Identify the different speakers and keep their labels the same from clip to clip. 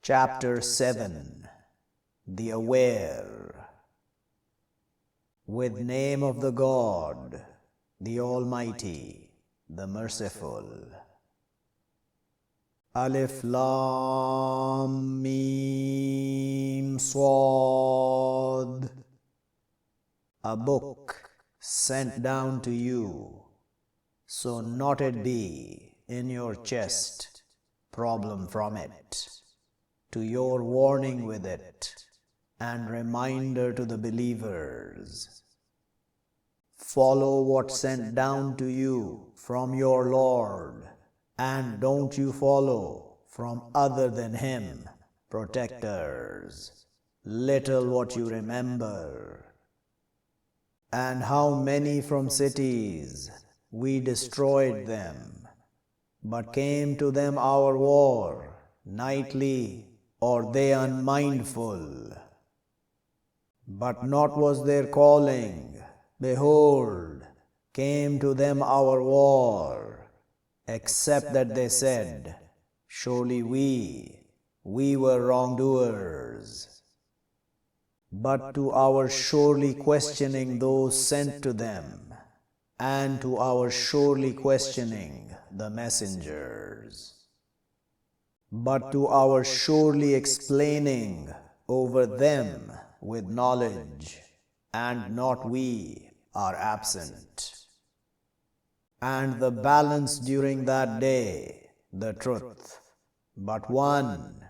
Speaker 1: Chapter 7 The Aware. With name of the God, the Almighty, the Merciful. Alif Lam Mim Swad. A book sent down to you, so not it be in your chest problem from it, to your warning with it, and reminder to the believers. Follow what sent down to you from your Lord, and don't you follow from other than Him protectors. Little what you remember. And how many from cities we destroyed them, but came to them our war nightly, or they unmindful. But not was their calling, behold, came to them our war, except that they said, surely we were wrongdoers. But to our surely questioning those sent to them, and to our surely questioning the messengers. But to our surely explaining over them with knowledge, and not we are absent. And the balance during that day, the truth, but one,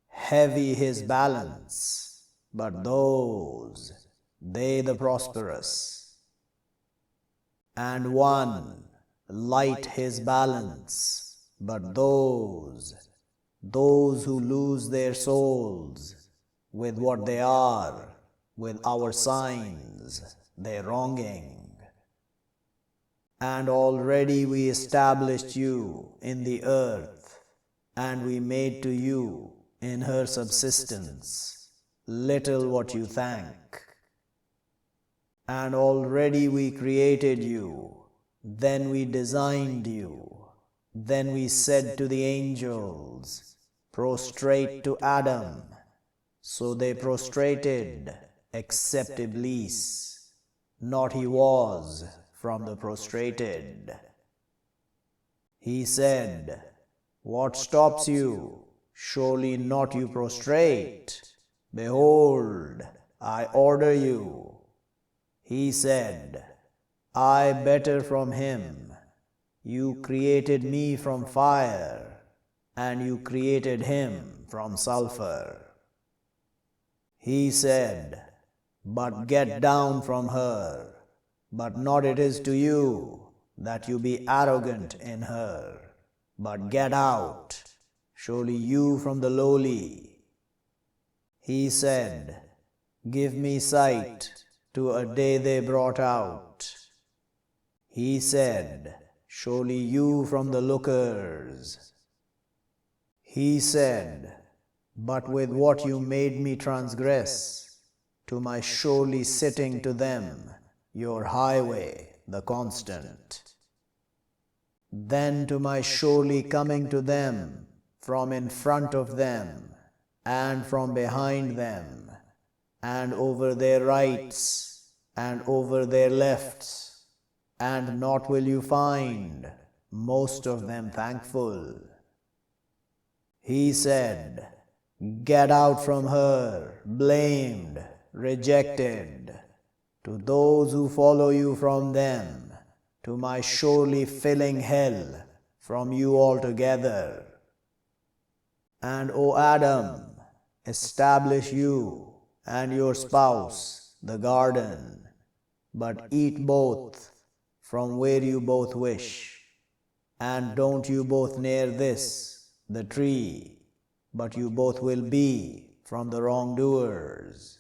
Speaker 1: heavy his balance, but those, they the prosperous. And one, light his balance, but those who lose their souls with what they are, with our signs, their wronging. And already we established you in the earth, and we made to you in her subsistence little what you thank. And already we created you, then we designed you, then we said to the angels, prostrate to Adam. So they prostrated, except Iblis, not he was from the prostrated. He said, what stops you? Surely not you prostrate. Behold, I order you. He said, I better from him. You created me from fire, and you created him from sulfur. He said, but get down from her, but not it is to you that you be arrogant in her, but get out, surely you from the lowly. He said, give me sight to a day they brought out. He said, surely you from the lookers. He said, but with what you made me transgress, to my surely sitting to them, your highway, the constant. Then to my surely coming to them, from in front of them, and from behind them, and over their rights, and over their lefts, and not will you find most of them thankful. He said, get out from her, blamed, rejected, to those who follow you from them, to my surely filling hell from you altogether. And O Adam, establish you and your spouse the garden, but eat both from where you both wish, and don't you both near this, the tree, but you both will be from the wrongdoers.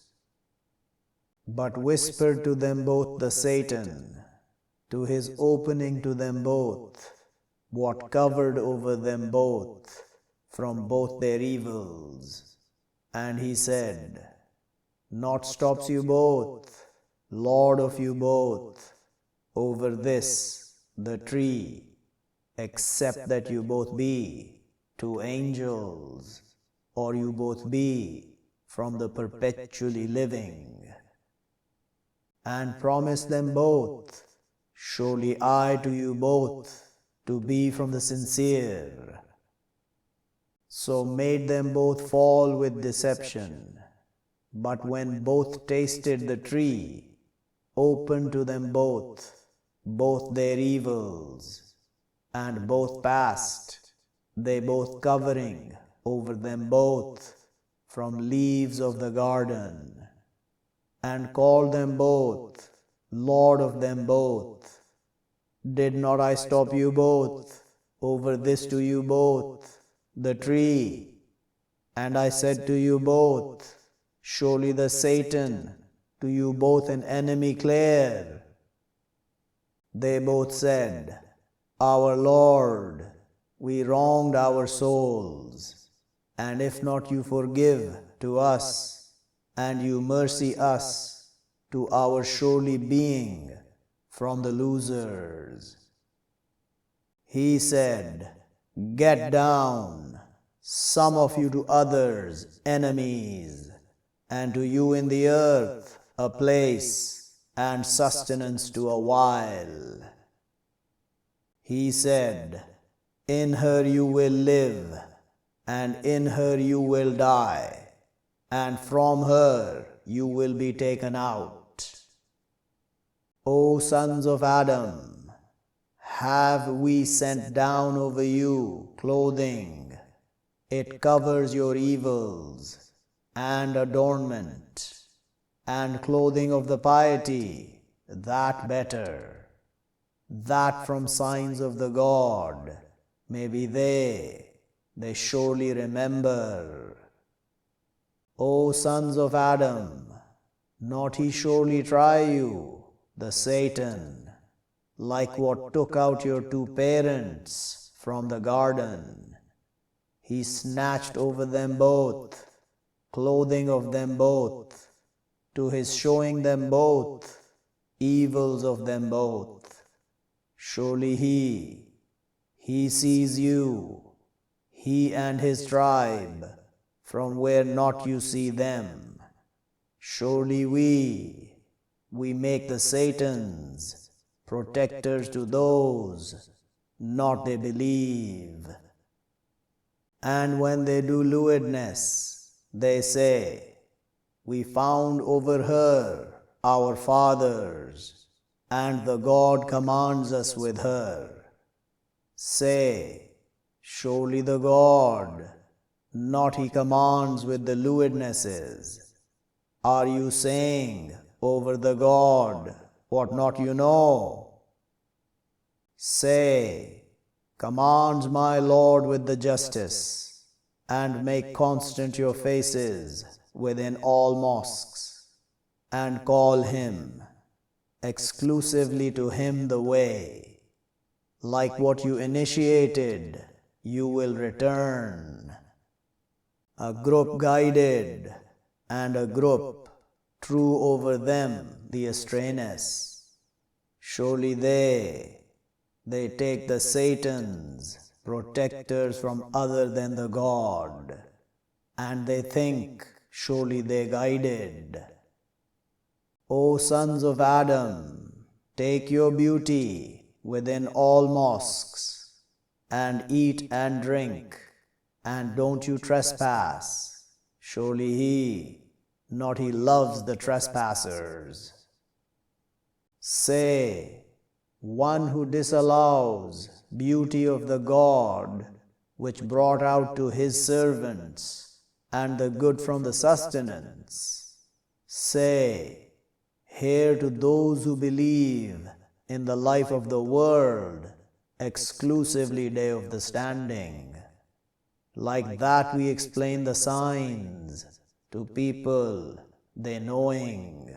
Speaker 1: But whispered to them both the Satan, to his opening to them both, what covered over them both, from both their evils. And he said, not stops you both, Lord of you both, over this, the tree, except that you both be two angels, or you both be from the perpetually living. And promised them both, surely I to you both, to be from the sincere. So made them both fall with deception. But when both tasted the tree, opened to them both their evils, and both passed, they both covering over them both from leaves of the garden, and called them both Lord of them both. Did not I stop you both over this to you both, the tree? And I said to you both, surely the Satan to you both an enemy clear. They both said, Our Lord, we wronged our souls, and if not you forgive to us, and you mercy us, to our surely being from the losers. He said, Get down, some of you to others, enemies, and to you in the earth a place and sustenance to a while. He said, In her you will live, and in her you will die, and from her you will be taken out. O sons of Adam, have we sent down over you clothing? It covers your evils, and adornment, and clothing of the piety, that better, that from signs of the God, maybe they surely remember. O sons of Adam, not he surely try you, the Satan, like what took out your two parents from the garden. He snatched over them both, clothing of them both, to his showing them both, evils of them both. Surely he sees you, he and his tribe, from where not you see them. Surely we make the Satans protectors to those not they believe. And when they do lewdness, they say, We found over her our fathers, and the God commands us with her. Say, surely the God, not he commands with the lewdnesses. Are you saying over the God what not you know? Say, commands my Lord with the justice, and make constant your faces within all mosques, and call him, exclusively to him the way. Like what you initiated, you will return. A group guided, and a group true over them the astrayness. Surely they take the Satans protectors from other than the God, and they think surely they guided. O sons of Adam, take your beauty within all mosques, and eat and drink, and don't you trespass. Surely not he loves the trespassers. Say, one who disallows beauty of the God, which brought out to his servants, and the good from the sustenance. Say, here to those who believe in the life of the world, exclusively day of the standing. Like that we explain the signs to people, they knowing.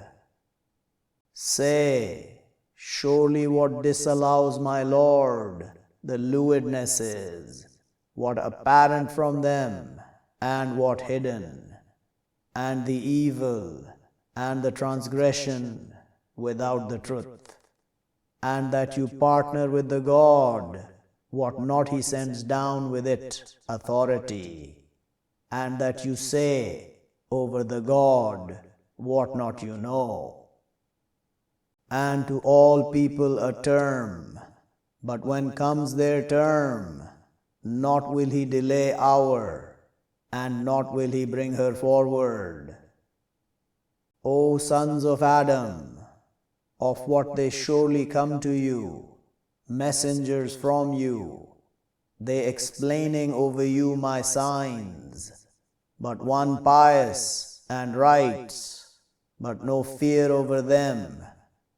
Speaker 1: Say, surely what disallows my Lord, the lewdnesses, what apparent from them, and what hidden, and the evil, and the transgression without the truth, and that you partner with the God, what not he sends down with it authority. and that you say over the God what not you know. And to all people a term, but when comes their term, not will he delay hour, and not will he bring her forward. O sons of Adam, of what they surely come to you, messengers from you, they explaining over you my signs, but one pious and rights, but no fear over them,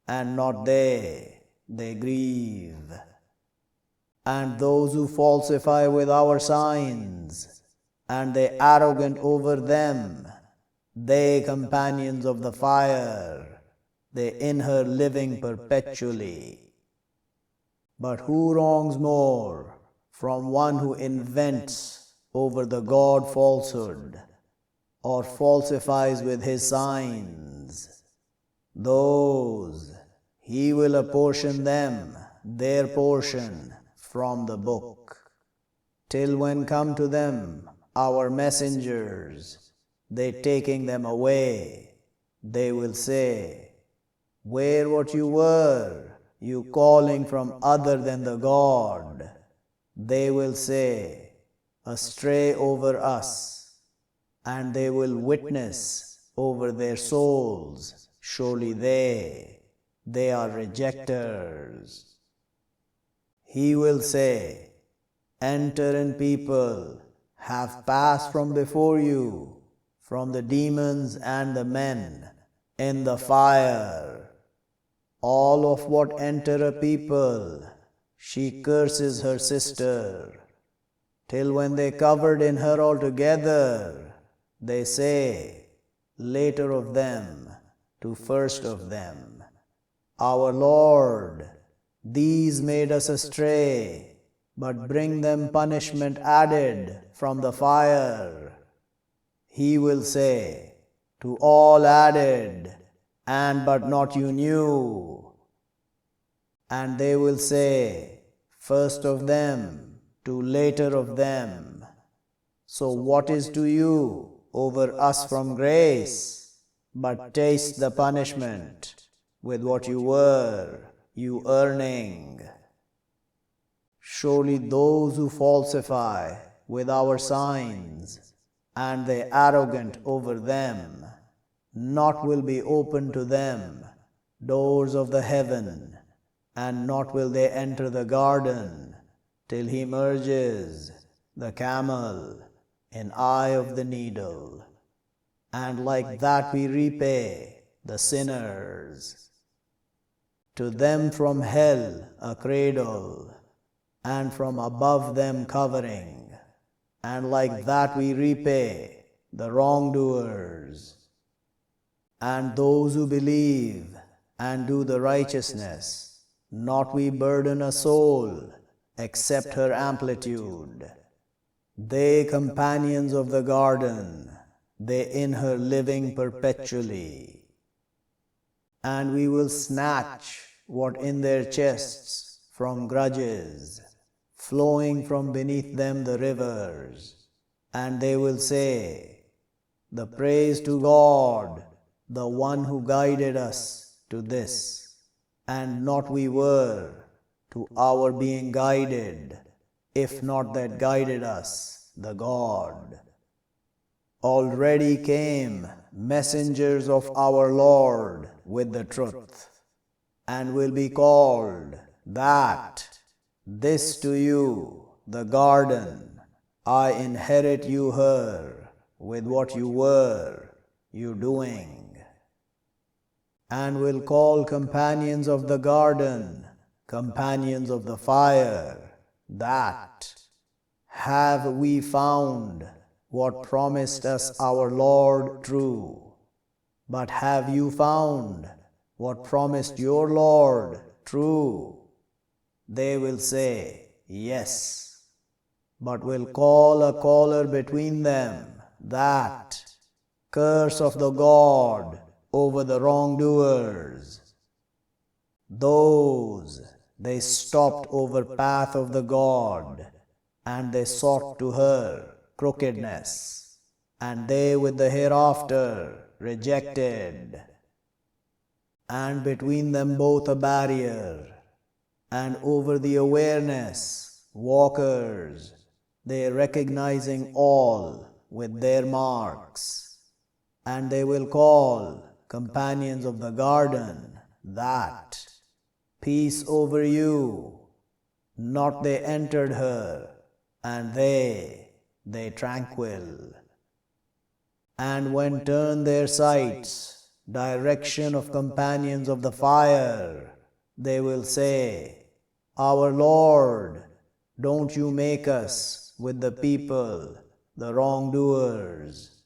Speaker 1: and not they grieve. And those who falsify with our signs, and they arrogant over them, they companions of the fire, they in her living perpetually. But who wrongs more, from one who invents over the God falsehood, or falsifies with his signs? Those, he will apportion them their portion from the book, till when come to them our messengers, they taking them away, they will say, where what you were, you calling from other than the God? They will say, astray over us, and they will witness over their souls, surely they are rejectors. He will say, enter in people, have passed from before you, from the demons and the men, in the fire. All of what enter a people, she curses her sister, till when they covered in her altogether, they say, later of them to first of them, our Lord, these made us astray, but bring them punishment added from the fire. He will say, to all added, and but not you knew. And they will say, first of them to later of them. So what is to you over us from grace, but taste the punishment with what you were, you earning. Surely those who falsify with our signs, and they arrogant over them, not will be open to them doors of the heaven, and not will they enter the garden, till he merges the camel in eye of the needle. And like that we repay the sinners. To them from hell a cradle, and from above them covering, and like that we repay the wrongdoers. And those who believe and do the righteousness, not we burden a soul except her amplitude. They companions of the garden, they in her living perpetually. And we will snatch what in their chests from grudges, flowing from beneath them the rivers, and they will say, the praise to God, the one who guided us to this, and not we were to our being guided, if not that guided us, the God. Already came messengers of our Lord with the truth, and will be called that, this to you, the garden, I inherit you her, with what you were, you doing. And will call companions of the garden, companions of the fire, that, have we found what promised us our Lord true? But have you found what promised your Lord true? They will say, yes, but will call a caller between them, that, curse of the God over the wrongdoers. Those, they stopped over path of the God, and they sought to her crookedness. and they with the hereafter rejected, and between them both a barrier, and over the awareness, walkers, they recognizing all with their marks, and they will call companions of the garden that peace over you, not they entered her, and they tranquil. And when turn their sights, direction of companions of the fire, they will say, Our Lord, don't you make us with the people, the wrongdoers.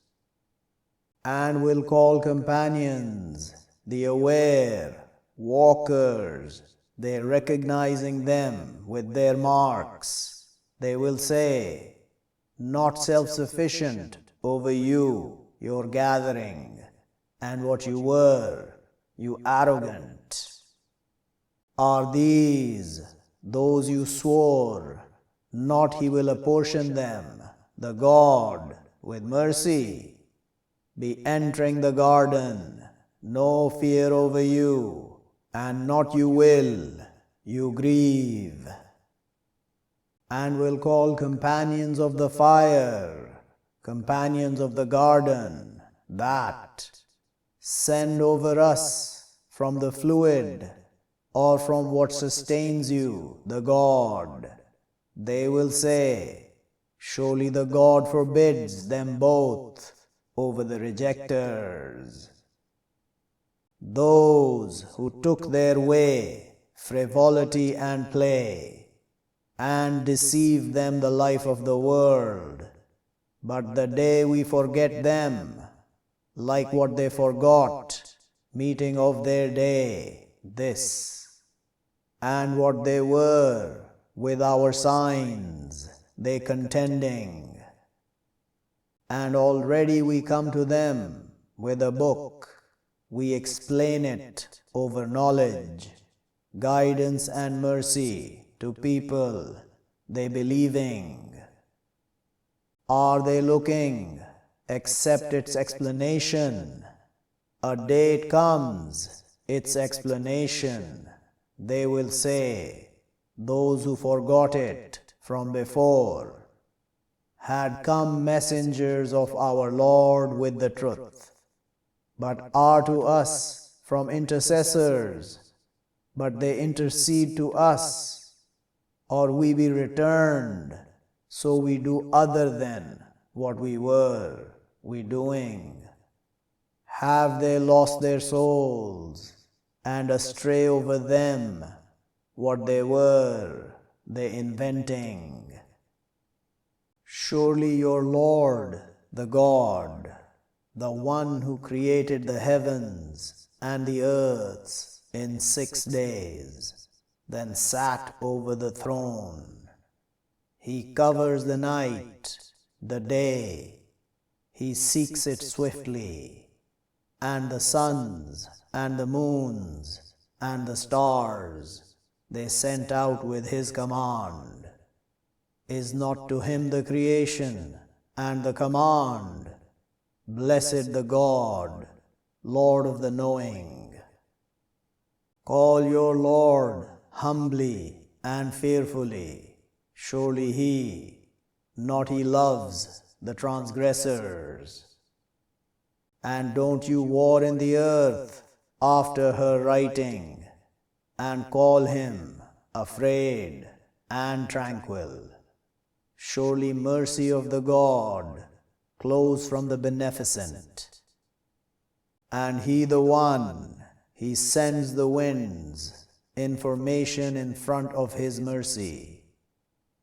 Speaker 1: And will call companions, the aware, walkers, they recognizing them with their marks. They will say, Not self-sufficient over you, your gathering, and what you were, you arrogant. Are these those you swore, not he will apportion them, the God, with mercy? Be entering the garden, no fear over you, and not you will, you grieve. And will call companions of the fire, companions of the garden, that send over us from the fluid, or from what sustains you, the God. They will say, Surely the God forbids them both over the rejectors. Those who took their way, frivolity and play, and deceived them the life of the world, but the day we forget them, like what they forgot, meeting of their day, this, and what they were, with our signs, they contending. And already we come to them with a book, we explain it over knowledge, guidance and mercy to people, they believing. Are they looking, accept its explanation? A day it comes, its explanation, they will say, those who forgot it from before, had come messengers of our Lord with the truth, but are to us from intercessors, but they intercede to us, or we be returned, so we do other than what we were, we doing. Have they lost their souls, and astray over them, what they were, they inventing? Surely your Lord, the God, the one who created the heavens and the earths in 6 days, then sat over the throne. He covers the night, the day, he seeks it swiftly, and the suns and the moons and the stars they sent out with his command. Is not to him the creation and the command? Blessed the God, Lord of the knowing. Call your Lord humbly and fearfully. Surely he, not he loves the transgressors. And don't you war in the earth after her writing, and call him afraid and tranquil. Surely mercy of the God, close from the beneficent. And he the one, he sends the winds, information in front of his mercy,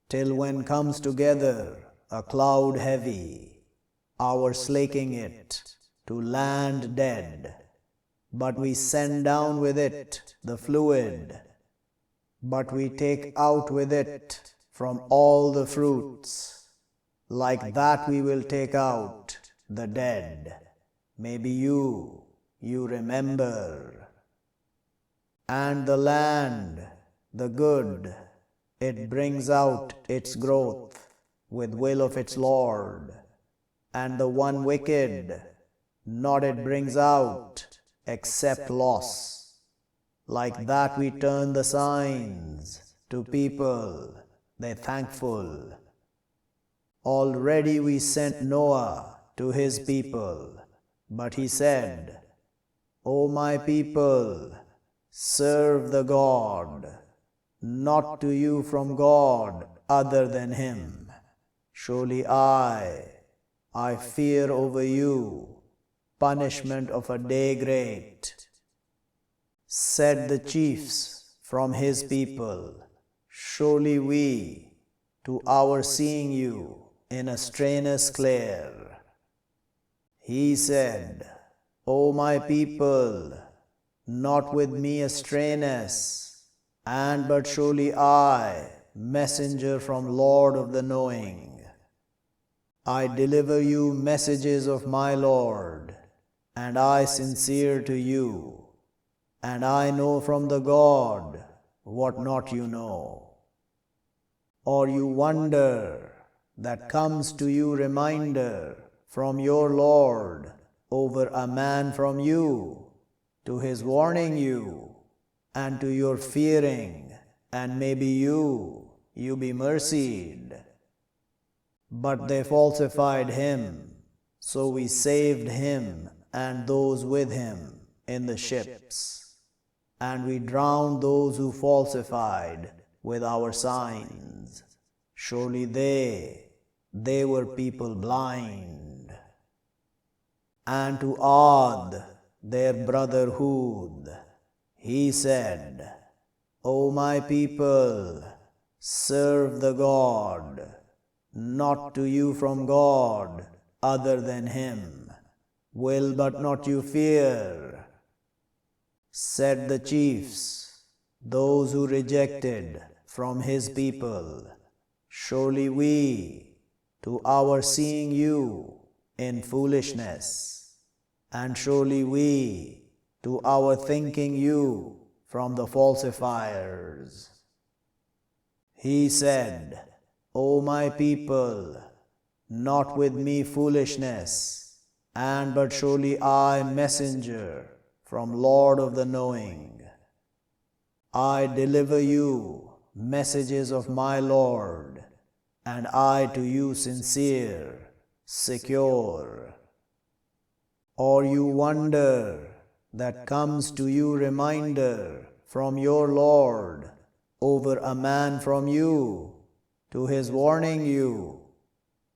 Speaker 1: till when comes together a cloud heavy, our slaking it, to land dead. But we send down with it the fluid, but we take out with it from all the fruits, like that we will take out the dead. Maybe you remember. And the land, the good, it brings out its growth with will of its Lord. and the one wicked, not it brings out, except loss. Like that we turn the signs to people, they thankful. Already we sent Noah to his people, but he said, O my people, serve the God, not to you from God other than him. Surely I fear over you, punishment of a day great. Said the chiefs from his people, surely we, to our seeing you in a straigner's clear. He said, O my people, not with me a strainess, and but surely I, messenger from Lord of the knowing. I deliver you messages of my Lord, and I sincere to you, and I know from the God what not you know. Or you wonder that comes to you reminder from your Lord over a man from you, to his warning you, and to your fearing, and maybe you be mercied. But they falsified him, so we saved him and those with him in the ships, and we drowned those who falsified with our signs. Surely they were people blind. And to Ad, their brother Hud, he said, O my people, serve the God, not to you from God other than him, will but not you fear. Said the chiefs, those who rejected from his people, surely we, to our seeing you in foolishness, and surely we, to our thinking you from the falsifiers. He said, O my people, not with me foolishness, and but surely I, messenger from Lord of the knowing. I deliver you messages of my Lord, and I to you sincere, secure. Or you wonder that comes to you reminder from your Lord over a man from you, to his warning you,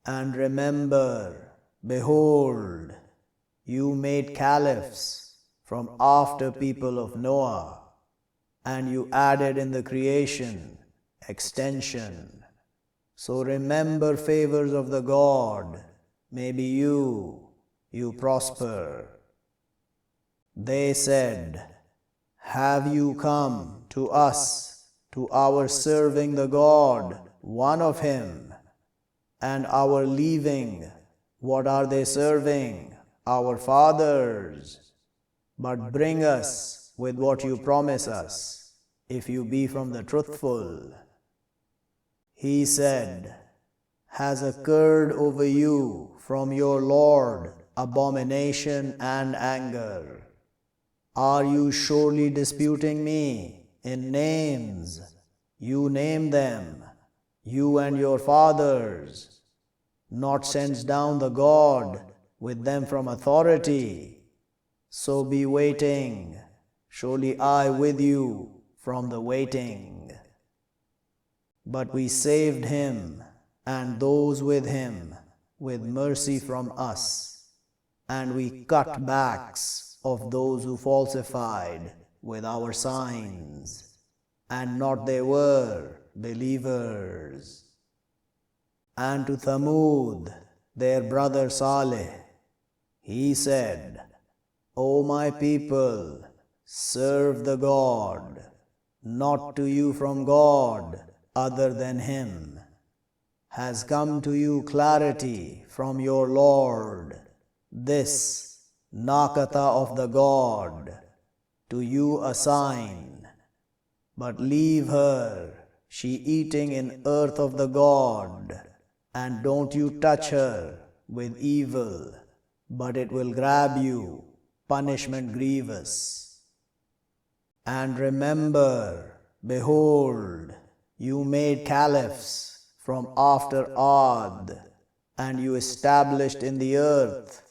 Speaker 1: and remember, behold, you made caliphs from after people of Noah, and you added in the creation extension. So remember favors of the God, maybe you prosper. They said, have you come to us, to our serving the God, one of him, and our leaving, what are they serving? Our fathers. But bring us with what you promise us, if you be from the truthful. He said, has occurred over you from your Lord abomination and anger. Are you surely disputing me in names? You name them, you and your fathers. Not sends down the God with them from authority. So be waiting, surely I with you from the waiting. But we saved him and those with him with mercy from us, and we cut backs of those who falsified with our signs, and not they were believers. And to Thamud, their brother Saleh, he said, O my people, serve the God, not to you from God other than him. Has come to you clarity from your Lord, this Nakata of the God, to you a sign. But leave her, she eating in earth of the God, and don't you touch her, with evil, but it will grab you, punishment grievous. And remember, behold, you made caliphs from after Ad, and you established in the earth.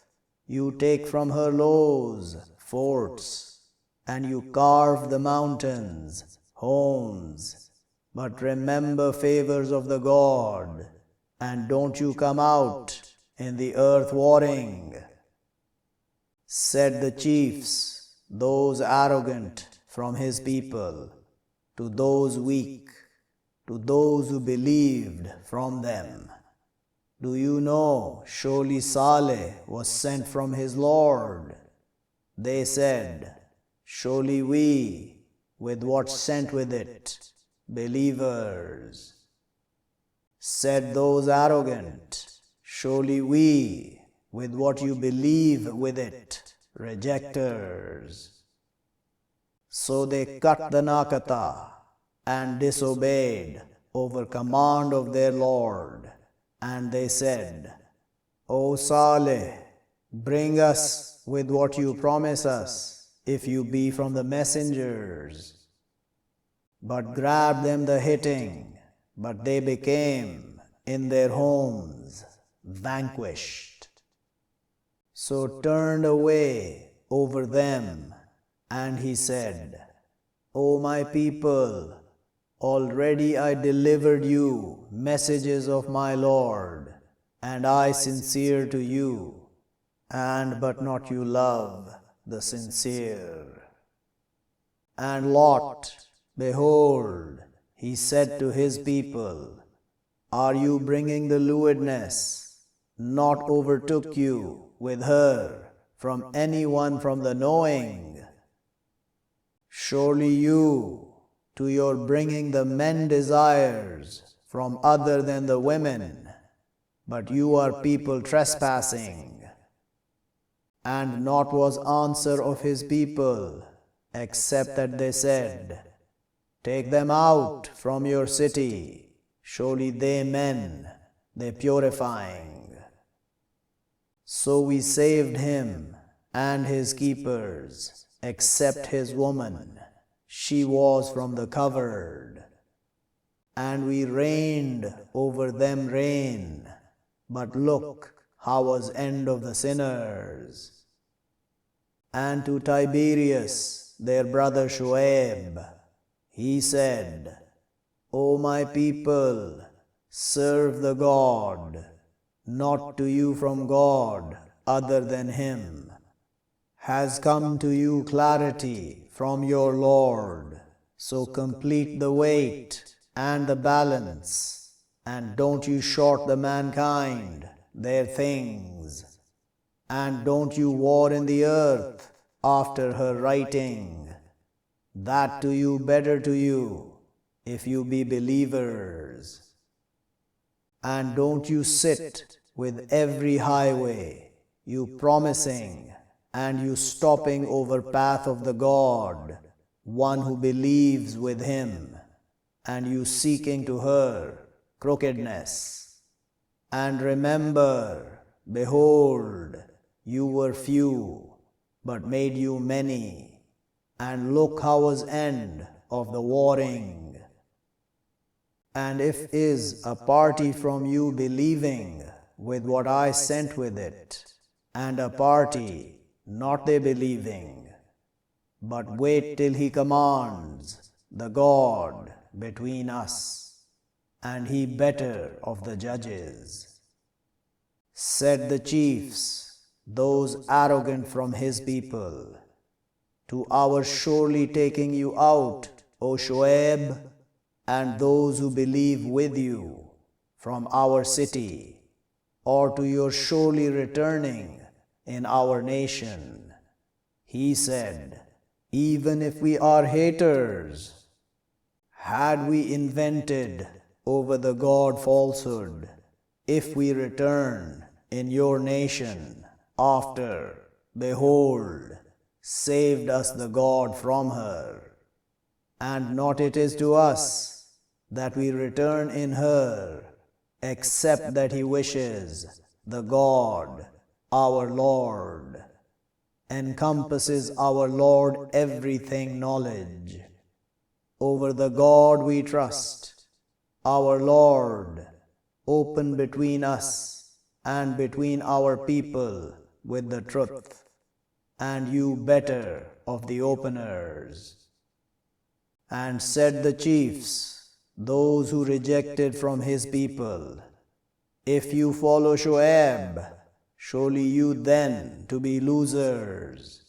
Speaker 1: You take from her lows, forts, and you carve the mountains, homes. But remember favors of the God, and don't you come out in the earth warring. Said the chiefs, those arrogant from his people, to those weak, to those who believed from them. Do you know, surely Saleh was sent from his Lord? They said, surely we, with what sent with it, believers. Said those arrogant, surely we, with what you believe with it, rejectors. So they cut the Nakata and disobeyed over command of their Lord. And they said, O Saleh, bring us with what you promise us, if you be from the messengers. But grabbed them the hitting, but they became, in their homes, vanquished. So turned away over them, and he said, O my people, already I delivered you messages of my Lord, and I sincere to you, and but not you love the sincere. And Lot, behold, he said to his people, Are you bringing the lewdness? Not overtook you with her from anyone from the knowing. Surely you, to your bringing the men desires from other than the women, but you are people trespassing. And not was answer of his people, except that they said, Take them out from your city, surely they men, they purifying. So we saved him and his keepers, except his woman. She was from the covered. And we reigned over them rain, but look how was end of the sinners. And to Tiberius, their brother Shuaib, he said, O my people, serve the God, not to you from God other than him. Has come to you clarity from your Lord, so complete the weight and the balance, and don't you short the mankind their things, and don't you war in the earth after her writing. That to you better to you, if you be believers. And don't you sit with every highway, you promising, and you stopping over path of the God, one who believes with him, and you seeking to her crookedness. And remember, behold, you were few, but made you many, and look how was end of the warring. And if is a party from you believing with what I sent with it, and a party not they believing, but wait till he commands, the God between us, and he better of the judges. Said the chiefs, those arrogant from his people, to our surely taking you out, O Shuaib, and those who believe with you from our city, or to your surely returning in our nation. He said, even if we are haters, had we invented over the God falsehood, if we return in your nation after, behold, saved us the God from her. And not it is to us that we return in her, except that he wishes, the God, our Lord. Encompasses our Lord everything knowledge. Over the God we trust, our Lord, open between us and between our people with the truth, and you better of the openers. And said the chiefs, those who rejected from his people, if you follow Shoaib, surely you then to be losers.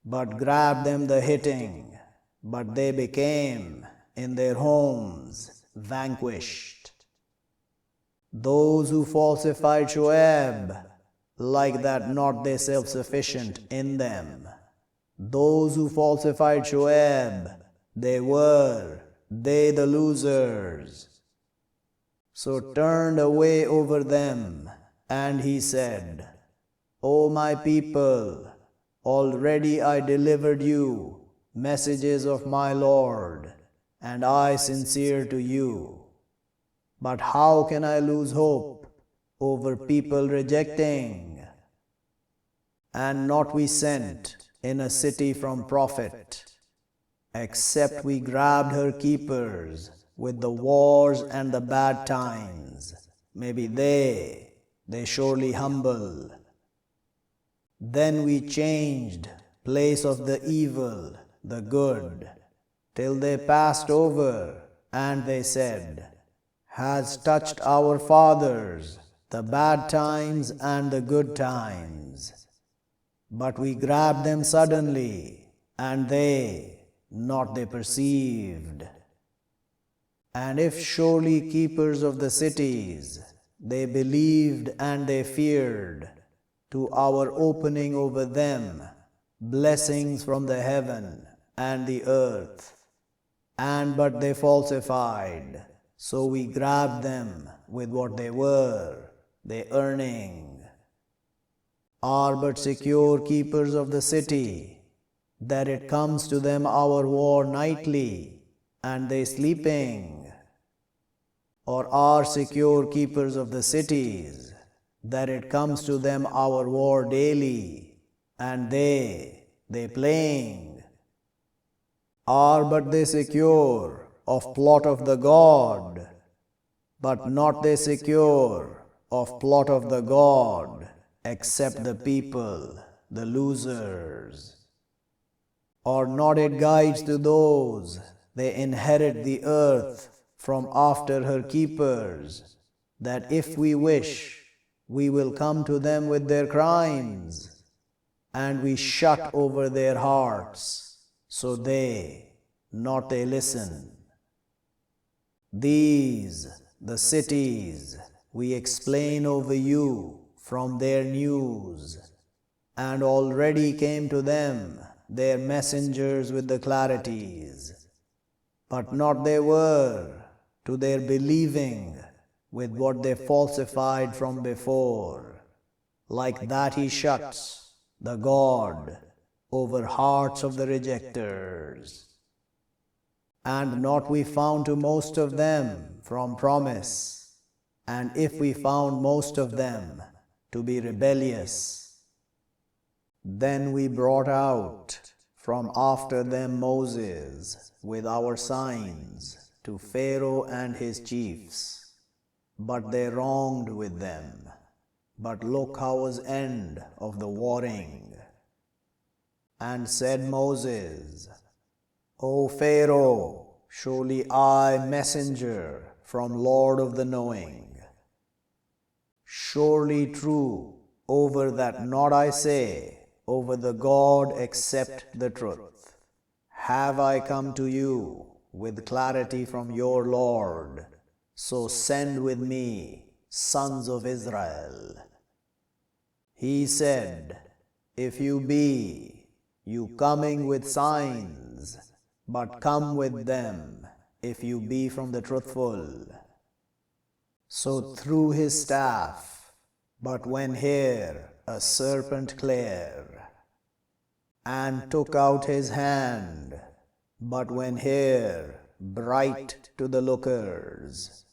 Speaker 1: But grabbed them the hitting, but they became in their homes vanquished. Those who falsified Shoaib, like that not they self-sufficient in them. Those who falsified Shoaib, they the losers. So turned away over them, and he said, O my people, already I delivered you messages of my Lord, and I sincere to you. But how can I lose hope over people rejecting? And not we sent in a city from prophet, except we grabbed her keepers with the wars and the bad times. Maybe they surely humble. Then we changed place of the evil, the good, till they passed over, and they said, has touched our fathers the bad times and the good times. But we grabbed them suddenly, and not they perceived. And if surely keepers of the cities, they believed and they feared, to our opening over them blessings from the heaven and the earth, and but they falsified, so we grabbed them with what they earning. Are but secure keepers of the city, that it comes to them our war nightly, and they sleeping? Or are secure keepers of the cities, that it comes to them our war daily, and they playing? Are but they secure of plot of the God, but not they secure of plot of the God, except the people, the losers. Or not it guides to those, they inherit the earth from after her keepers, that if we wish, we will come to them with their crimes, and we shut over their hearts, so not they listen. These, the cities, we explain over you from their news, and already came to them their messengers with the clarities, but not they were to their believing with what they falsified from before. Like that he shuts, the God, over hearts of the rejectors. And not we found to most of them from promise, and if we found most of them to be rebellious, then we brought out from after them Moses with our signs to Pharaoh and his chiefs, but they wronged with them. But look how was end of the warring. And said Moses, O Pharaoh, surely I messenger from Lord of the knowing. Surely true over that not I say over the God except the truth. Have I come to you with clarity from your Lord, so send with me sons of Israel. He said, if you be, you coming with signs, but come with them, if you be from the truthful. So threw his staff, but when here a serpent clear, and took out his hand, but when here bright to the lookers.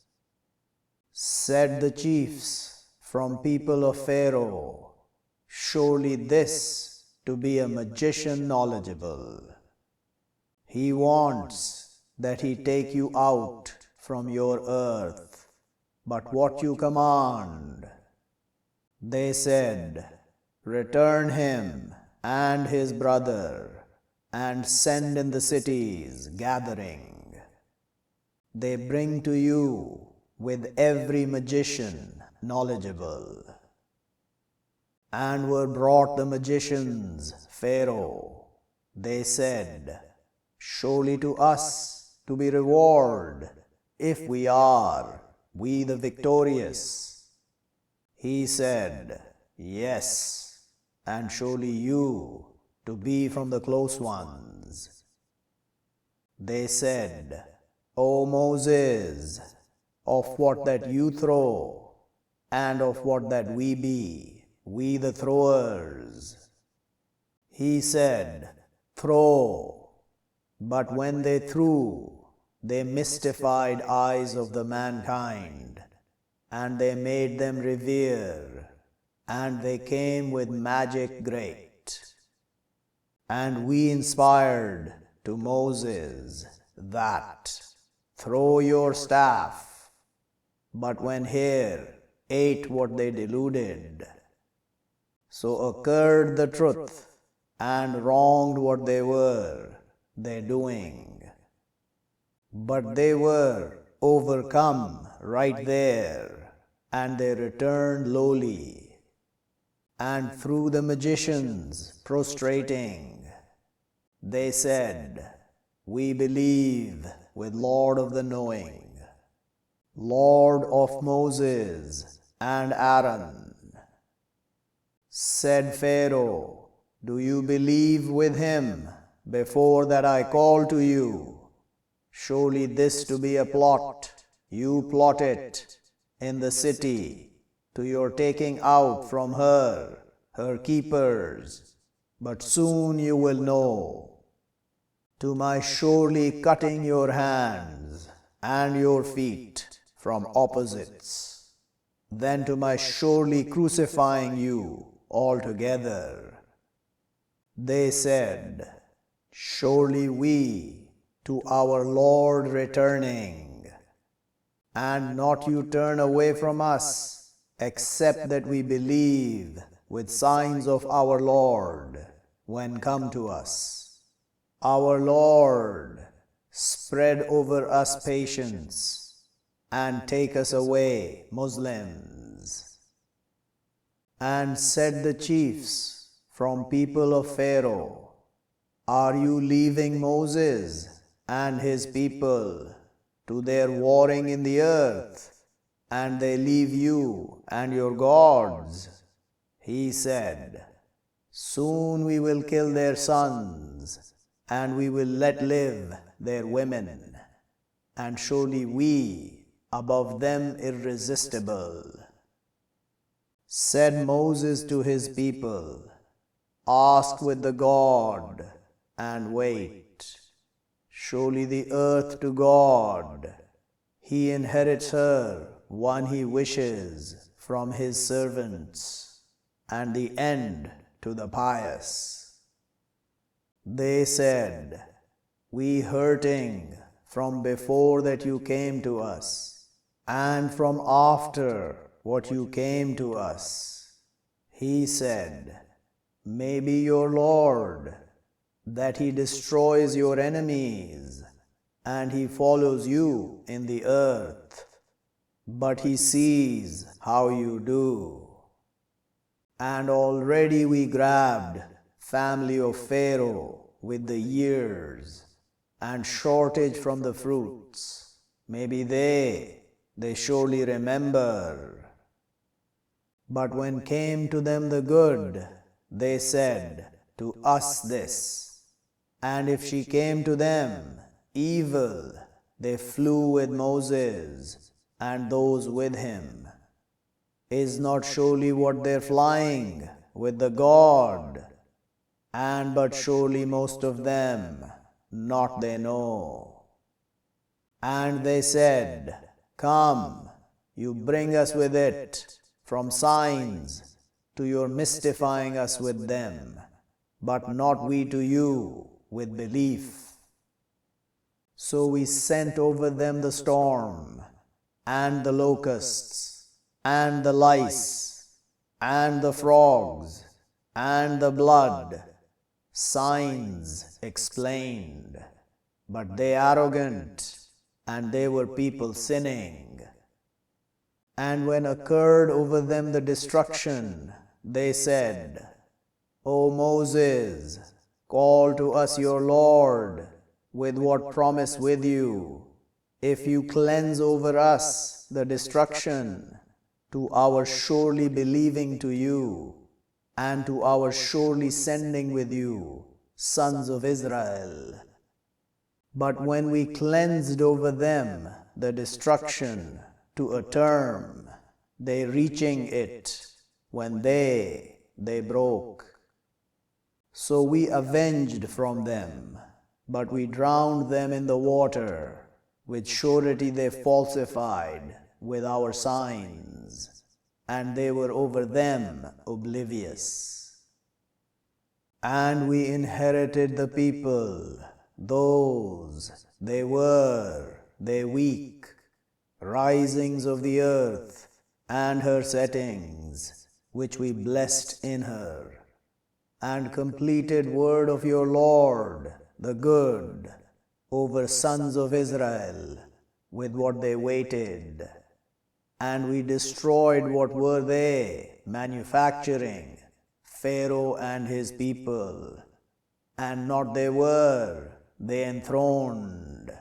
Speaker 1: Said the chiefs from people of Pharaoh, surely this to be a magician knowledgeable. He wants that he take you out from your earth, but what you command? They said, return him and his brother, and send in the cities gathering. They bring to you with every magician knowledgeable. And were brought the magicians, Pharaoh. They said, surely to us to be reward, if we are, we the victorious. He said, yes, and surely you to be from the close ones. They said, O Moses, of what that you throw, and of what that we be, we the throwers. He said, throw. But when they threw, they mystified eyes of the mankind, and they made them revere, and they came with magic great. And we inspired to Moses that, throw your staff. But when here ate what they deluded, so occurred the truth, and wronged what they were, they doing. But they were overcome right there, and they returned lowly, and through the magicians prostrating, they said, we believe with Lord of the knowing, Lord of Moses and Aaron. Said Pharaoh, do you believe with him before that I call to you? Surely this to be a plot, you plot it in the city, to your taking out from her keepers, but soon you will know, to my surely cutting your hands and your feet from opposites, then to my surely crucifying you altogether. They said, surely we to our Lord returning, and not you turn away from us, except that we believe with signs of our Lord when come to us. Our Lord, spread over us patience, and take us away, Muslims. And said the chiefs from people of Pharaoh, are you leaving Moses and his people to their warring in the earth, and they leave you and your gods? He said, soon we will kill their sons, and we will let live their women, and surely we above them irresistible. Said Moses to his people, ask with the God, and wait. Surely the earth to God, he inherits her one he wishes from his servants, and the end to the pious. They said, we hurting from before that you came to us, and from after what you came to us. He said, maybe your Lord, that he destroys your enemies, and he follows you in the earth, but he sees how you do. And already we grabbed family of Pharaoh with the years, and shortage from the fruits. Maybe they surely remember. But when came to them the good, they said to us this, and if she came to them evil, they flew with Moses and those with him. Is not surely what they're flying with the God? And but surely most of them not they know. And they said, come, you bring us with it, from signs to your mystifying us with them, but not we to you with belief. So we sent over them the storm, and the locusts, and the lice, and the frogs, and the blood, signs explained. But they arrogant, and they were people sinning. And when occurred over them the destruction, they said, O Moses, call to us your Lord, with what promise with you, if you cleanse over us the destruction, to our surely believing to you, and to our surely sending with you, sons of Israel. But when we cleansed over them the destruction to a term, they reaching it, when they broke. So we avenged from them, but we drowned them in the water, with surety they falsified with our signs, and they were over them oblivious. And we inherited the people, those they weak, risings of the earth, and her settings, which we blessed in her, and completed word of your Lord, the good, over sons of Israel, with what they waited. And we destroyed what were they manufacturing, Pharaoh and his people, and not they enthroned.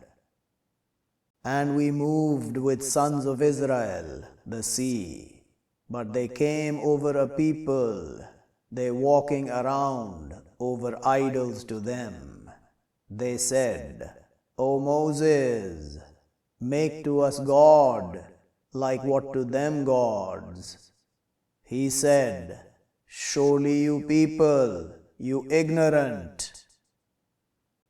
Speaker 1: And we moved with sons of Israel the sea, but they came over a people, they walking around over idols to them. They said, O Moses, make to us God, like what to them gods. He said, surely you people, you ignorant,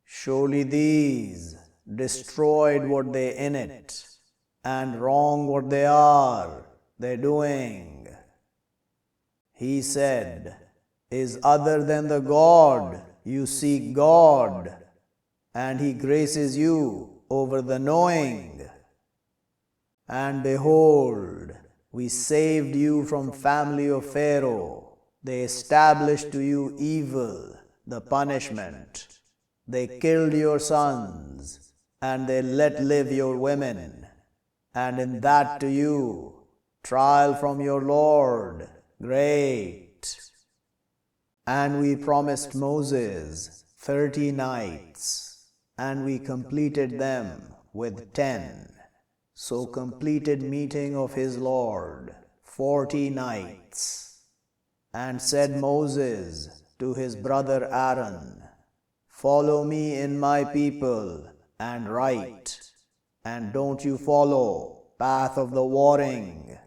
Speaker 1: surely these destroyed what they in it, and wrong what they're doing. He said, is other than the God you seek God, and he graces you over the knowing. And behold, we saved you from family of Pharaoh. They established to you evil, the punishment. They killed your sons, and they let live your women. And in that to you, trial from your Lord, great. And we promised Moses 30 nights, and we completed them with 10. So completed meeting of his Lord 40 nights. And said Moses to his brother Aaron, follow me in my people and right, and don't you follow path of the warring.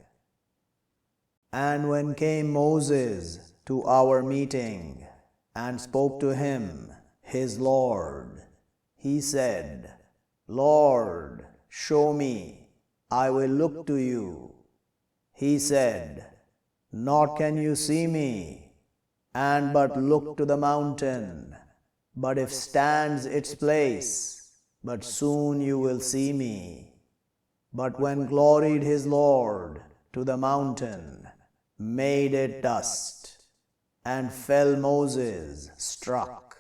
Speaker 1: And when came Moses to our meeting, and spoke to him, his Lord, he said, Lord, show me, I will look to you. He said, not can you see me, and but look to the mountain, but if stands its place, but soon you will see me. But when gloried his Lord to the mountain, made it dust, and fell Moses struck.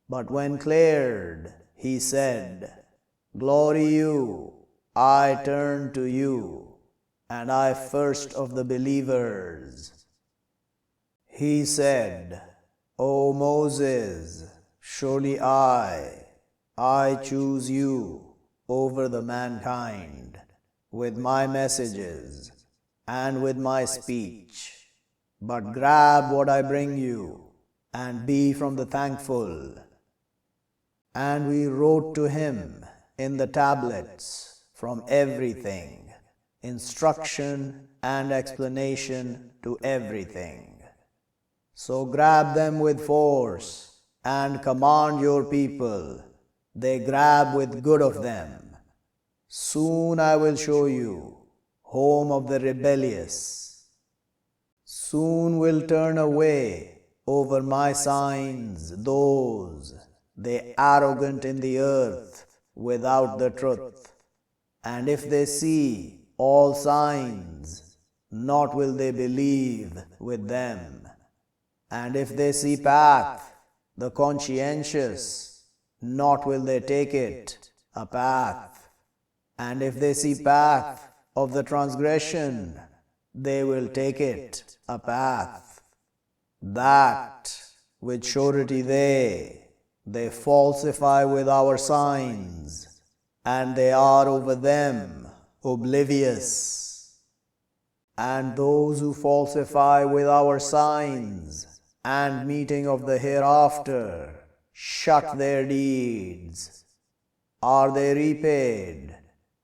Speaker 1: But when cleared, he said, glory you, I turn to you, and I first of the believers. He said, O Moses, surely I choose you over the mankind, with my messages, and with my speech. But grab what I bring you, and be from the thankful. And we wrote to him in the tablets from everything, instruction and explanation to everything. So grab them with force, and command your people, they grab with good of them. Soon I will show you home of the rebellious. Soon will turn away over my signs those, they arrogant in the earth, without the truth. And if they see all signs, not will they believe with them. And if they see path, the conscientious, not will they take it a path. And if they see path of the transgression, they will take it a path. That with surety they falsify with our signs, and they are over them oblivious. And those who falsify with our signs and meeting of the hereafter shut their deeds. Are they repaid,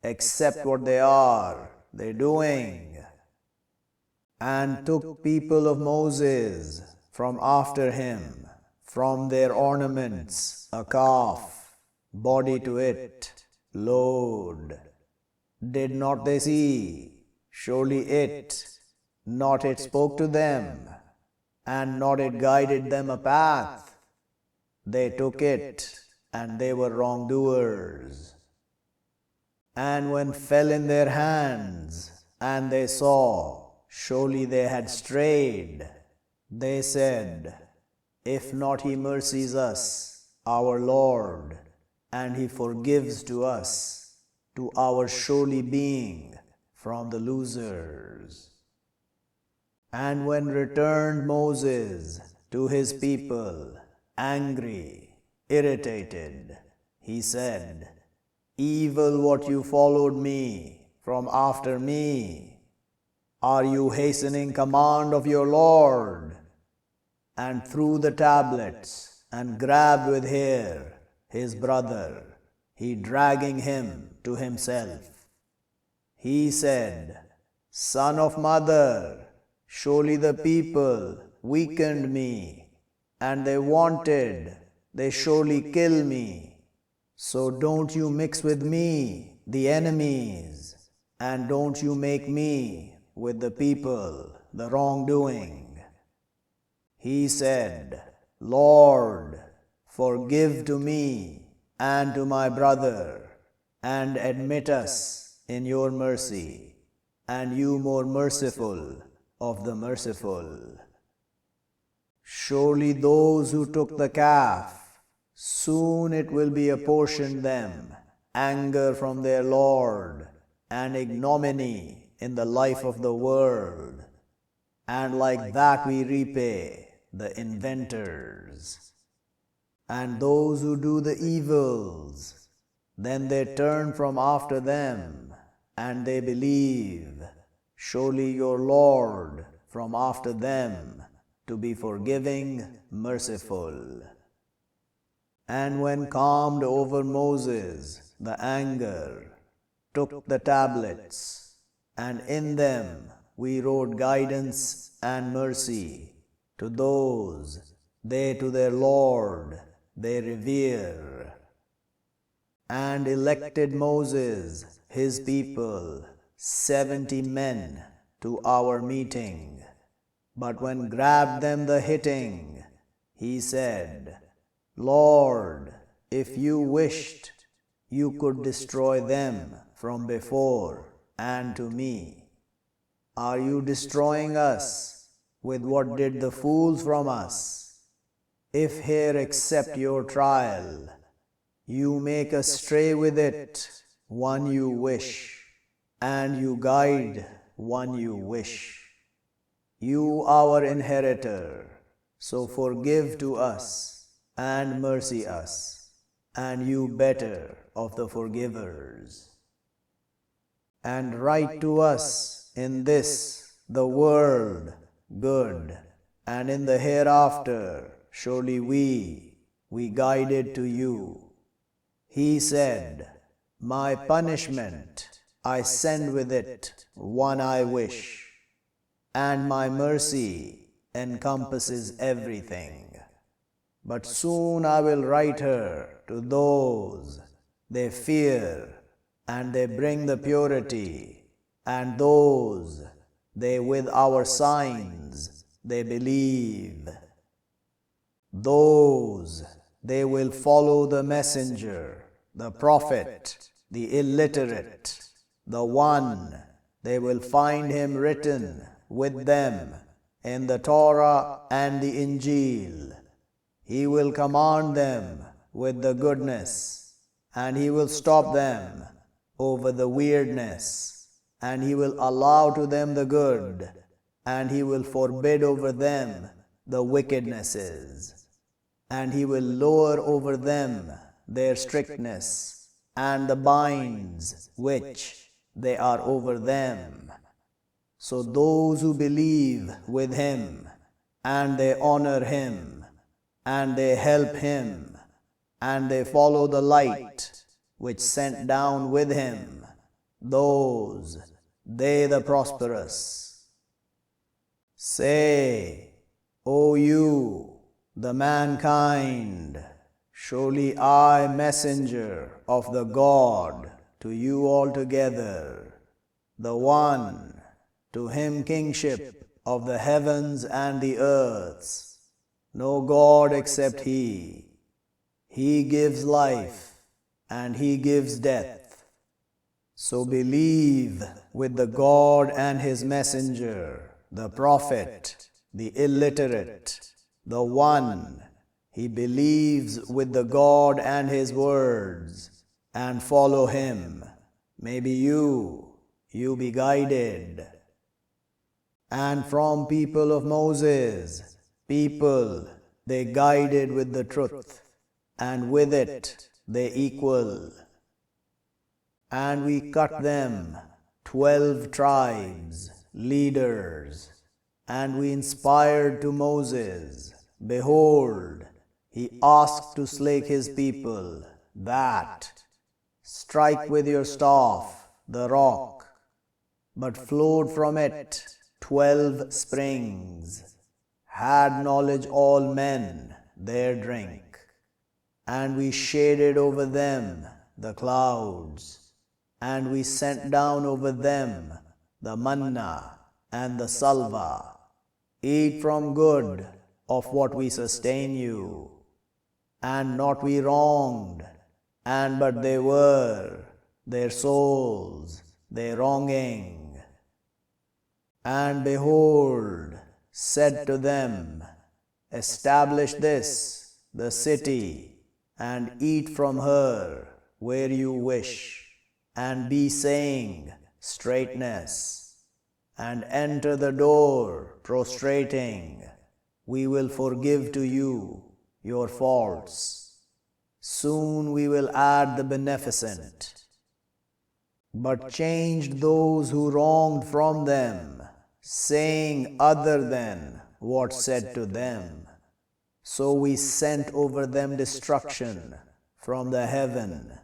Speaker 1: except what they doing? And took people of Moses from after him, from their ornaments, a calf, body to it, load. Did not they see? Surely not it spoke to them, and not it guided them a path. They took it, and they were wrongdoers. And when fell in their hands, and they saw, surely they had strayed, they said, if not he mercies us, our Lord, and he forgives to us, to our surely being from the losers. And when returned Moses to his people, angry, irritated, he said, evil what you followed me from after me. Are you hastening command of your Lord? And threw the tablets, and grabbed with hair his brother, he dragging him to himself. He said, son of mother, surely the people weakened me, and they surely kill me. So don't you mix with me, the enemies, and don't you make me with the people, the wrongdoing. He said, Lord, forgive to me and to my brother, and admit us in your mercy, and you more merciful of the merciful. Surely those who took the calf, soon it will be apportioned them anger from their Lord, and ignominy in the life of the world, and like that we repay the inventors. And those who do the evils, then they turn from after them, and they believe, surely your Lord from after them to be forgiving, merciful. And when calmed over Moses the anger, took the tablets, and in them we wrote guidance and mercy to those they to their Lord they revere. And elected Moses his people 70 men to our meeting. But when grabbed them the hitting, he said, Lord, if you wished, you could destroy them from before and to me. Are you destroying us with what did the fools from us? If here accept your trial, you make us stray with it one you wish, and you guide one you wish. You our inheritor, so forgive to us and mercy us, and you better of the forgivers. And write to us in this the world good, and in the hereafter surely we guided to you. He said, my punishment I send with it one I wish, and my mercy encompasses everything. But soon I will write her to those they fear, and they bring the purity and those they with our signs they believe. Those they will follow the messenger, the prophet, the illiterate, the one they will find him written with them in the Torah and the Injil. He will command them with the goodness, and he will stop them over the weirdness, and he will allow to them the good, and he will forbid over them the wickednesses, and he will lower over them their strictness and the binds which they are over them. So those who believe with him, and they honor him, and they help him, and they follow the light which sent down with him, those, they the prosperous. Say, O you, the mankind, surely I, messenger of the God, to you altogether, the one, to him kingship of the heavens and the earths, no God except he. He gives life, and he gives death. So believe with the God and his messenger, the prophet, the illiterate, the one. He believes with the God and his words, and follow him. Maybe you be guided. And from people of Moses, people they guided with the truth, and with it they equal. And we cut them 12 tribes, leaders, and we inspired to Moses. Behold, he asked to slake his people, that strike with your staff the rock, but flowed from it 12 springs. Had knowledge all men their drink. And we shaded over them the clouds, and we sent down over them the manna and the salva. Eat from good of what we sustain you, and not we wronged, and but they were, their souls, their wronging. And behold, said to them, establish this, the city, and eat from her where you wish, and be saying, straightness, and enter the door prostrating. We will forgive to you your faults. Soon we will add the beneficent. But changed those who wronged from them, saying other than what said to them. So we sent over them destruction from the heaven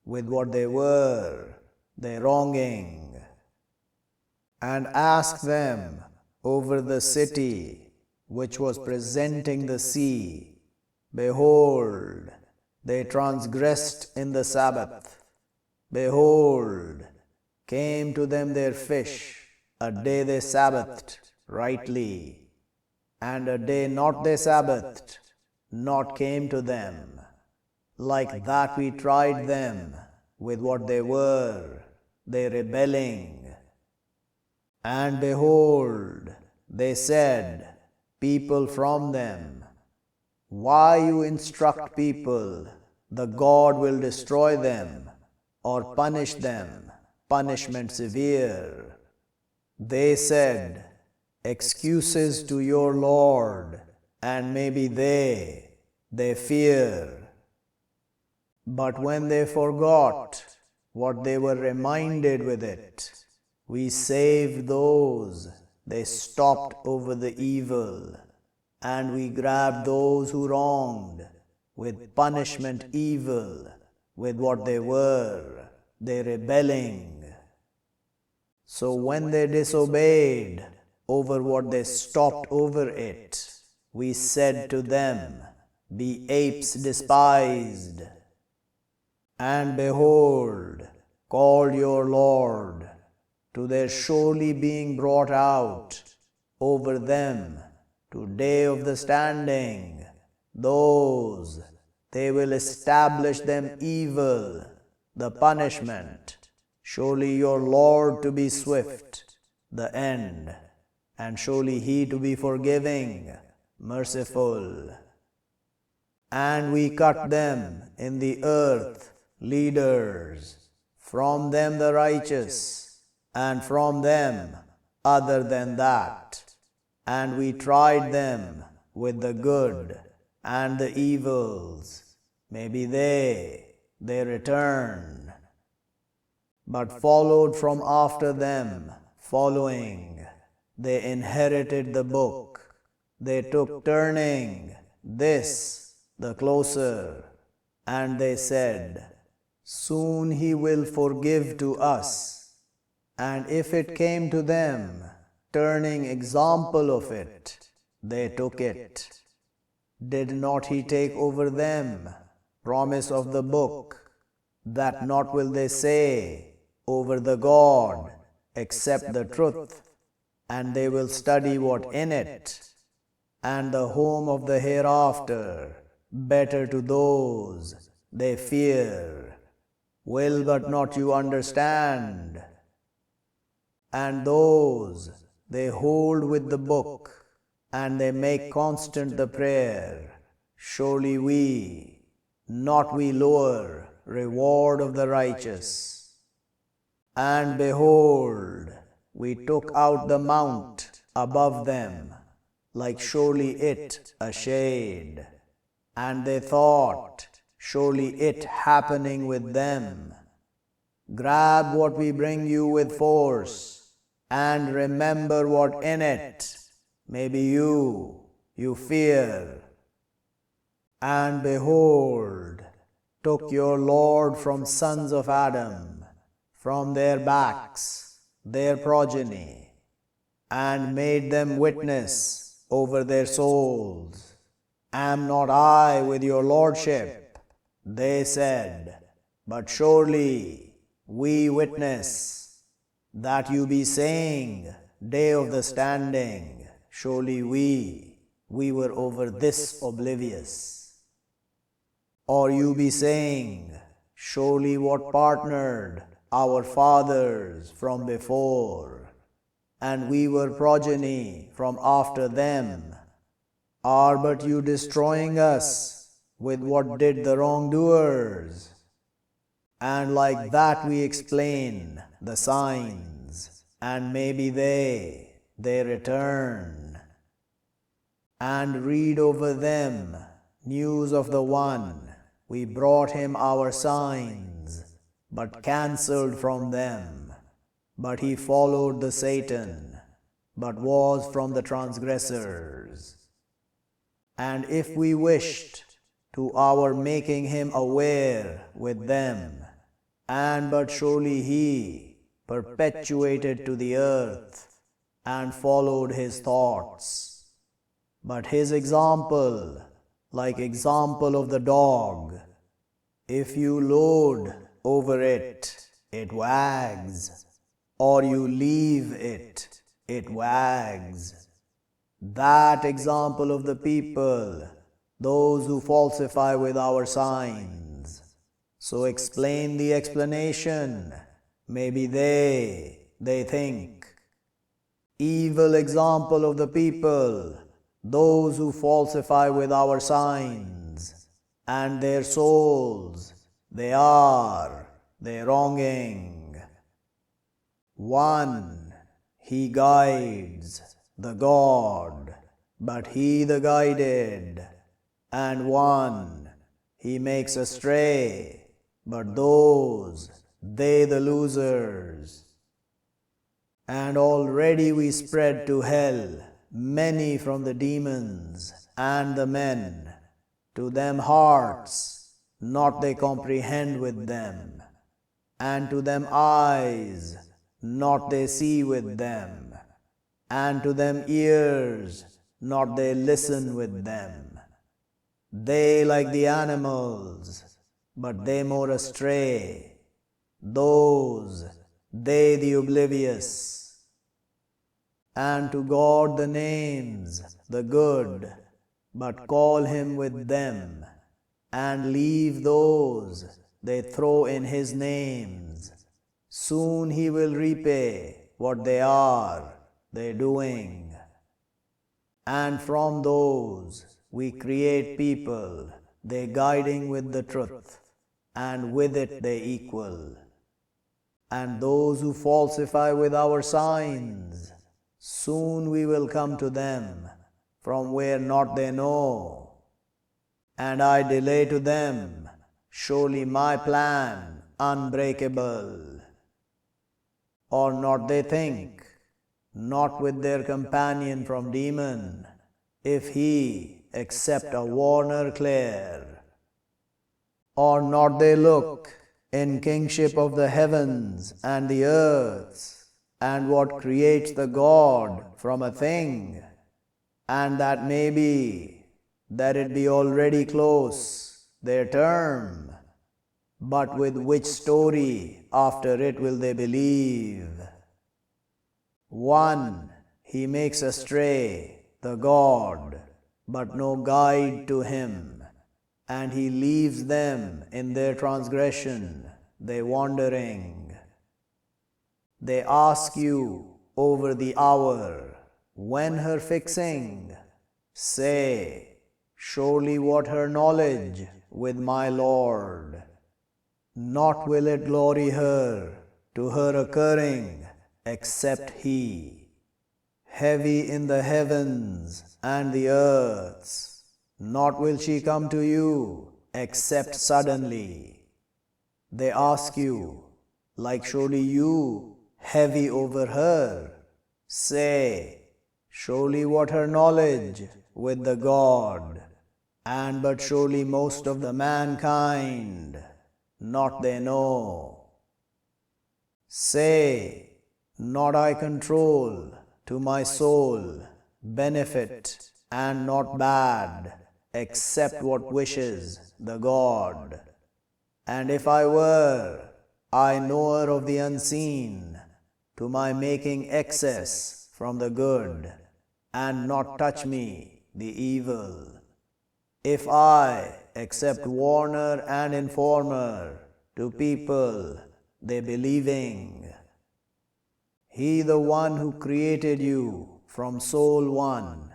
Speaker 1: with what they were, their wronging. And asked them over the city which was presenting the sea. Behold, they transgressed in the Sabbath. Behold, came to them their fish, a day they Sabbathed rightly, and a day not they Sabbathed, not came to them. Like that we tried them with what they were, they rebelling. And behold, they said, people from them, why you instruct people, the God will destroy them, or punish them, punishment severe. They said, excuses to your Lord, and maybe they fear. But when they forgot what they were reminded with it, we saved those they stopped over the evil, and we grabbed those who wronged with punishment evil, with what they were, they rebelling. So when they disobeyed over what they stopped over it, we said to them, be apes despised. And behold, called your Lord to their surely being brought out over them to day of the standing, those they will establish them evil, the punishment, surely your Lord to be swift, the end, and surely He to be forgiving, merciful. And we cut them in the earth, leaders, from them the righteous, and from them other than that. And we tried them with the good and the evils. Maybe they return. But followed from after them, following, they inherited the book. They took turning, this the closer, and they said, soon He will forgive to us. And if it came to them, turning example of it, they took it. Did not He take over them promise of the book, that not will they say over the God, except the truth, and they will study what in it, and the home of the hereafter, better to those they fear. Will but not you understand? And those they hold with the book, and they make constant the prayer, surely we, not we lower, reward of the righteous. And behold, we took out the mount above them, like surely it a shade. And they thought, surely it happening with them. Grab what we bring you with force, and remember what in it. Maybe you fear. And behold, took your Lord from sons of Adam, from their backs, their progeny, and made them witness over their souls. Am not I with your lordship? They said, but surely we witness that you be saying, day of the standing, surely we were over this oblivious. Or you be saying, surely what partnered our fathers from before, and we were progeny from after them. Are but you destroying us with what did the wrongdoers? And like that we explain the signs, and maybe they return. And read over them news of the one, we brought him our signs, but cancelled from them. But he followed the Satan, but was from the transgressors. And if we wished to our making him aware with them, and but surely he perpetuated to the earth, and followed his thoughts. But his example, like example of the dog, if you load over it, it wags, or you leave it, it wags. That example of the people, those who falsify with our signs. So explain the explanation, maybe they think. Evil example of the people, those who falsify with our signs, and their souls, they're wronging. One, he guides, the God, but he the guided, and one, he makes astray, but those, they the losers. And already we spread to hell many from the demons and the men, to them hearts, not they comprehend with them, and to them eyes, not they see with them, and to them ears, not they listen with them. They like the animals, but they more astray. Those, they the oblivious. And to God the names, the good, but call him with them, and leave those they throw in his names. Soon he will repay what they doing. And from those we create people, they guiding with the truth, and with it they equal. And those who falsify with our signs, soon we will come to them, from where not they know. And I delay to them, surely my plan unbreakable. Or not they think, not with their companion from demon, if he accept a warner clear. Or not they look in kingship of the heavens and the earths, and what creates the God from a thing, and that may be that it be already close their term, but with which story after it will they believe? One he makes astray, the God, but no guide to him, and he leaves them in their transgression, they wandering. They ask you over the hour, when her fixing? Say, surely what her knowledge with my Lord. Not will it glory her to her occurring, except he. Heavy in the heavens and the earths, not will she come to you, except suddenly. They ask you, like surely you, heavy over her. Say, surely what her knowledge with the God, and but surely most of the mankind, not they know. Say, not I control to my soul benefit and not bad, except what wishes the God. And if I were, I knower of the unseen, to my making excess from the good, and not touch me the evil. If I accept warner and informer to people, they believing. He the one who created you from soul one,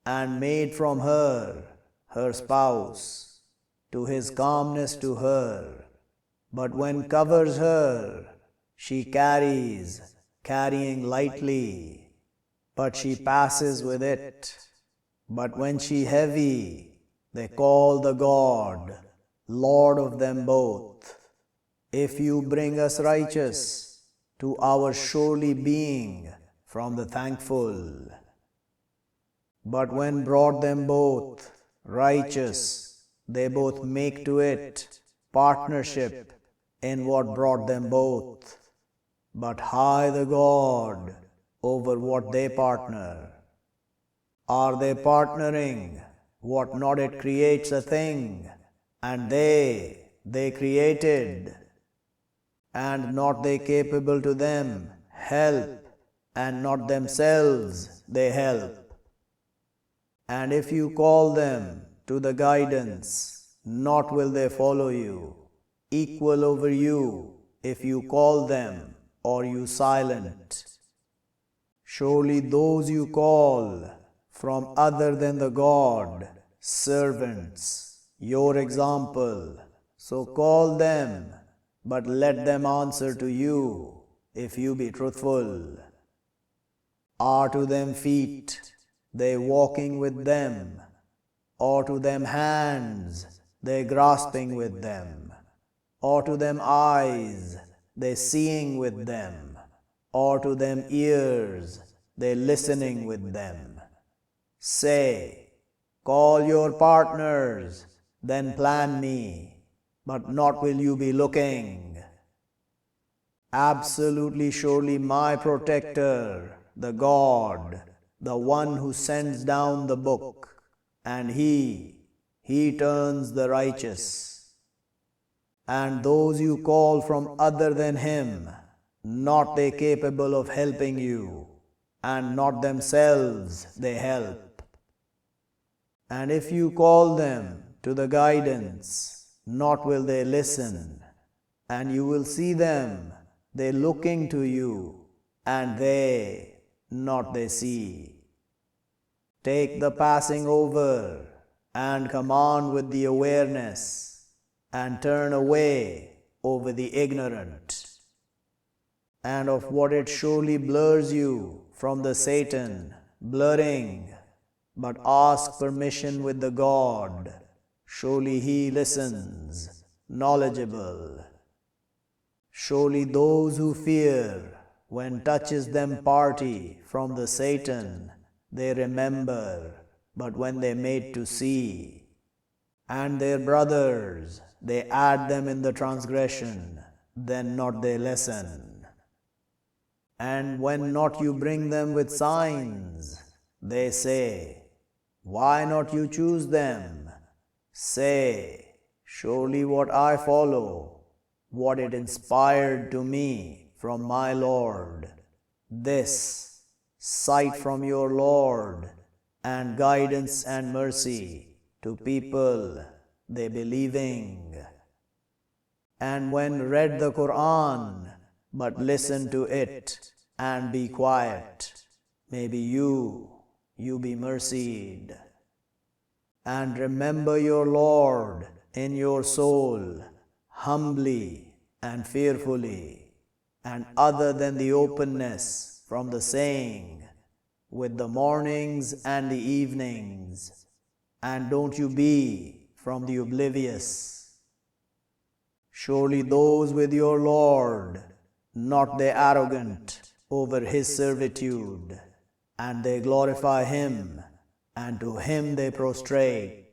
Speaker 1: and made from her, her spouse, to his calmness to her. But when covers her, she carrying lightly, but she passes with it. But when she heavy, they call the God, Lord of them both. If you bring us righteous to our surely being from the thankful. But when brought them both righteous, they both make to it partnership in what brought them both. But high the God over what they partner. Are they partnering what not it creates a thing, and they created, and not they capable to them help, and not themselves they help. And if you call them to the guidance, not will they follow you, equal over you if you call them or you silent. Surely those you call from other than the God, servants, your example, so call them, but let them answer to you, if you be truthful. Are to them feet, they walking with them, or to them hands, they grasping with them, or to them eyes, they seeing with them, or to them ears, they listening with them. Say, call your partners, then plan me, but not will you be looking. Absolutely surely my protector, the God, the one who sends down the book, and he turns the righteous. And those you call from other than him, not they capable of helping you, and not themselves they help. And if you call them to the guidance, not will they listen, and you will see them, they looking to you, and they, not they see. Take the passing over, and command with the awareness, and turn away over the ignorant. And of what it surely blurs you from the Satan, blurring, but ask permission with the God, surely he listens, knowledgeable. Surely those who fear, when touches them party from the Satan, they remember, but when they made to see. And their brothers, they add them in the transgression, then not they lessen. And when not you bring them with signs, they say, why not you choose them? Say, surely what I follow, what it inspired to me from my Lord, this, sight from your Lord, and guidance and mercy to people, they believing. And when read the Quran, but listen to it and be quiet, maybe you be mercied. And remember your Lord in your soul, humbly and fearfully, and other than the openness from the saying, with the mornings and the evenings, and don't you be from the oblivious. Surely those with your Lord, not they arrogant over his servitude, and they glorify him, and to him they prostrate.